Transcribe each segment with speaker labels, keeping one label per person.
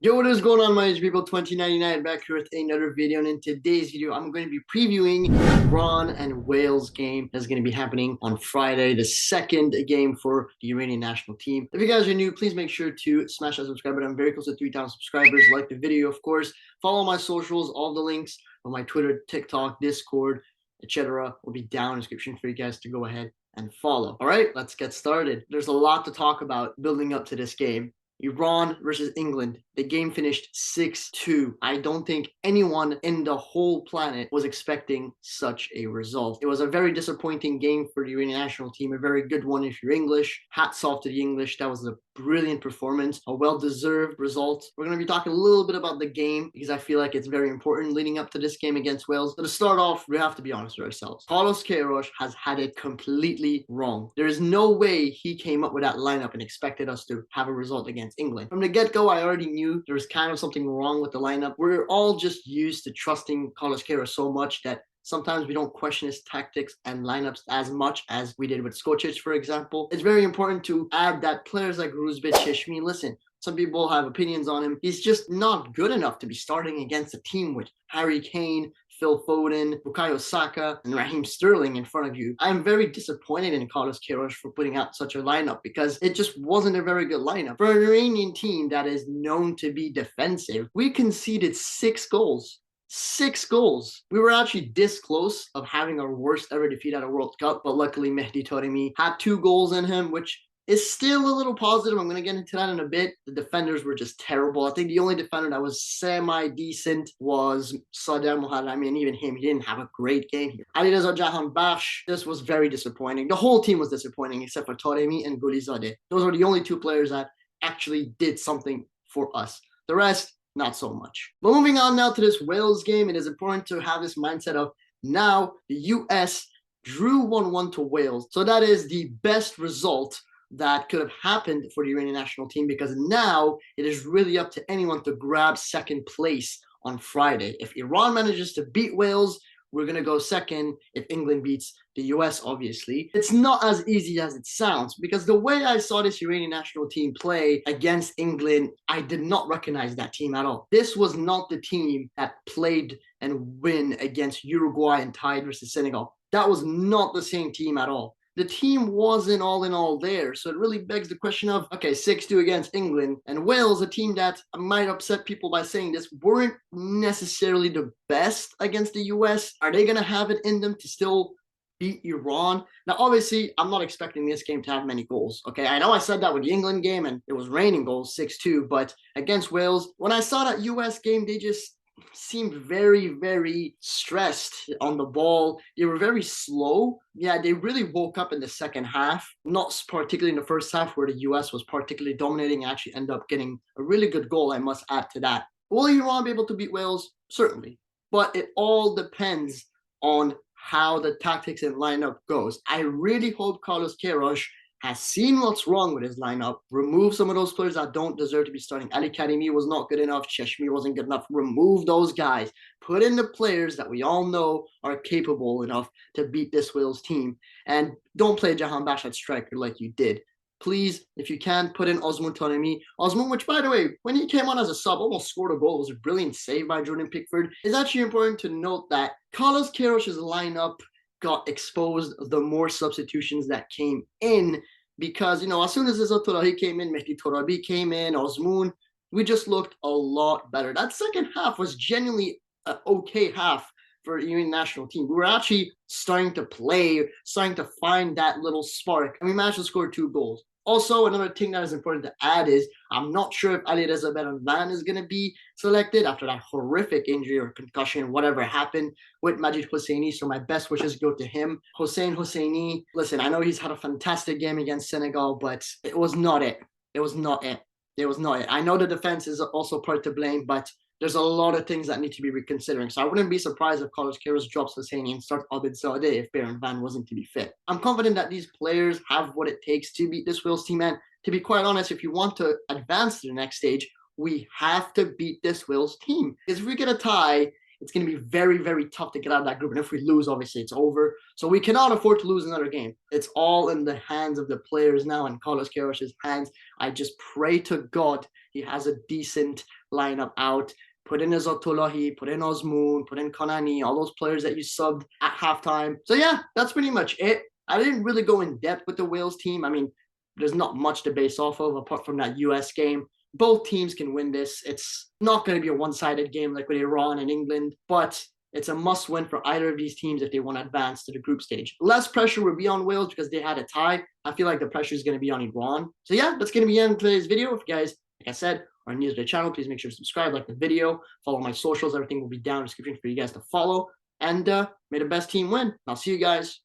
Speaker 1: Yo, what is going on, my people? 2099 back here with another video, and in today's video, I'm going to be previewing the Iran and Wales game that's going to be happening on Friday, the second game for the Iranian national team. If you guys are new, please make sure to smash that subscribe button. I'm very close to 3,000 subscribers. Like the video, of course. Follow my socials. All the links on my Twitter, TikTok, Discord, etc. will be down in the description for you guys to go ahead and follow. All right, let's get started. There's a lot to talk about building up to this game. Iran versus England. The game finished 6-2. I don't think anyone in the whole planet was expecting such a result. It was a very disappointing game for the Iranian national team, a very good one if you're English. Hats off to the English. That was a brilliant performance, a well-deserved result. We're going to be talking a little bit about the game because I feel like it's very important leading up to this game against Wales. But to start off, we have to be honest with ourselves. Carlos Queiroz has had it completely wrong. There is no way he came up with that lineup and expected us to have a result against England. From the get-go, I already knew there was kind of something wrong with the lineup. We're all just used to trusting Carlos Queiroz so much that sometimes we don't question his tactics and lineups as much as we did with Skocic, for example. It's very important to add that players like Ruzbek, Cheshmi, listen, some people have opinions on him. He's just not good enough to be starting against a team with Harry Kane, Phil Foden, Bukayo Saka, and Raheem Sterling in front of you. I'm very disappointed in Carlos Queiroz for putting out such a lineup because it just wasn't a very good lineup. For an Iranian team that is known to be defensive, we conceded 6 goals. 6 goals. We were actually this close of having our worst ever defeat at a World Cup, but luckily Mehdi Taremi had 2 goals in him, which is still a little positive. I'm going to get into that in a bit. The defenders were just terrible. I think the only defender that was semi-decent was Sadr Moharrami, and even him, he didn't have a great game here. Alireza Jahanbakhsh, this was very disappointing. The whole team was disappointing except for Taremi and Golizadeh. Those are the only 2 players that actually did something for us. The rest, not so much. But moving on now to this Wales game, it is important to have this mindset of now the US drew 1-1 to Wales. So that is the best result that could have happened for the Iranian national team because now it is really up to anyone to grab second place on Friday. If Iran manages to beat Wales, we're going to go second. If England beats the US, obviously. It's not as easy as it sounds because the way I saw this Iranian national team play against England, I did not recognize that team at all. This was not the team that played and win against Uruguay and tied versus Senegal. That was not the same team at all. The team wasn't all in all there. So it really begs the question of, okay, 6-2 against England and Wales, a team that might upset people by saying this, weren't necessarily the best against the US. Are they going to have it in them to still beat Iran? Now, obviously, I'm not expecting this game to have many goals. Okay, I know I said that with the England game and it was raining goals, 6-2, but against Wales, when I saw that US game, they just seemed very, very stressed on the ball. They were very slow. Yeah, they really woke up in the second half, not particularly in the first half where the US was particularly dominating and actually ended up getting a really good goal, I must add to that. Will Iran be able to beat Wales? Certainly. But it all depends on how the tactics and lineup goes. I really hope Carlos Queiroz has seen what's wrong with his lineup, remove some of those players that don't deserve to be starting. Ali Karimi was not good enough. Cheshmi wasn't good enough. Remove those guys. Put in the players that we all know are capable enough to beat this Wales team. And don't play Jahanbakhsh at striker like you did. Please, if you can, put in Osman Taremi. Osman, which, by the way, when he came on as a sub, almost scored a goal. It was a brilliant save by Jordan Pickford. It's actually important to note that Carlos Queiroz's lineup got exposed the more substitutions that came in because, you know, as soon as Izzat Torahi came in, Mehdi Torabi came in, Osman, we just looked a lot better. That second half was genuinely an okay half for the Iranian national team. We were actually starting to play, starting to find that little spark, and we managed to score 2 goals. Also, another thing that is important to add is I'm not sure if Alireza Van is going to be selected after that horrific injury or concussion, whatever happened with Majid Hosseini. So my best wishes go to him. Hossein Hosseini, listen, I know he's had a fantastic game against Senegal, but it was not it. It was not it. It was not it. I know the defense is also part to blame, but there's a lot of things that need to be reconsidering. So I wouldn't be surprised if Carlos Queiroz drops Hosseini and starts Abid Zadeh if Baron Van wasn't to be fit. I'm confident that these players have what it takes to beat this Wales team. And to be quite honest, if you want to advance to the next stage, we have to beat this Wales team. Because if we get a tie, it's going to be very, very tough to get out of that group. And if we lose, obviously it's over. So we cannot afford to lose another game. It's all in the hands of the players now, and Carlos Queiroz's hands. I just pray to God he has a decent lineup out. Put in Azotolahi, put in Osmoon, put in Konani, all those players that you subbed at halftime. So yeah, that's pretty much it. I didn't really go in depth with the Wales team. I mean, there's not much to base off of apart from that US game. Both teams can win this. It's not going to be a one-sided game like with Iran and England, but it's a must-win for either of these teams if they want to advance to the group stage. Less pressure will be on Wales because they had a tie. I feel like the pressure is going to be on Iran. So yeah, that's going to be the end of today's video. If you guys, like I said, are new to the channel, please make sure to subscribe, like the video, follow my socials. Everything will be down in the description for you guys to follow. And may the best team win. I'll see you guys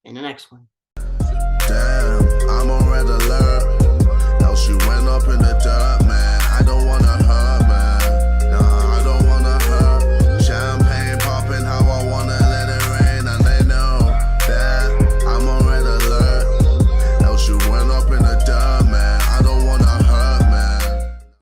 Speaker 1: in the next one.
Speaker 2: Damn, I'm on red alert. Else you went up in the dirt.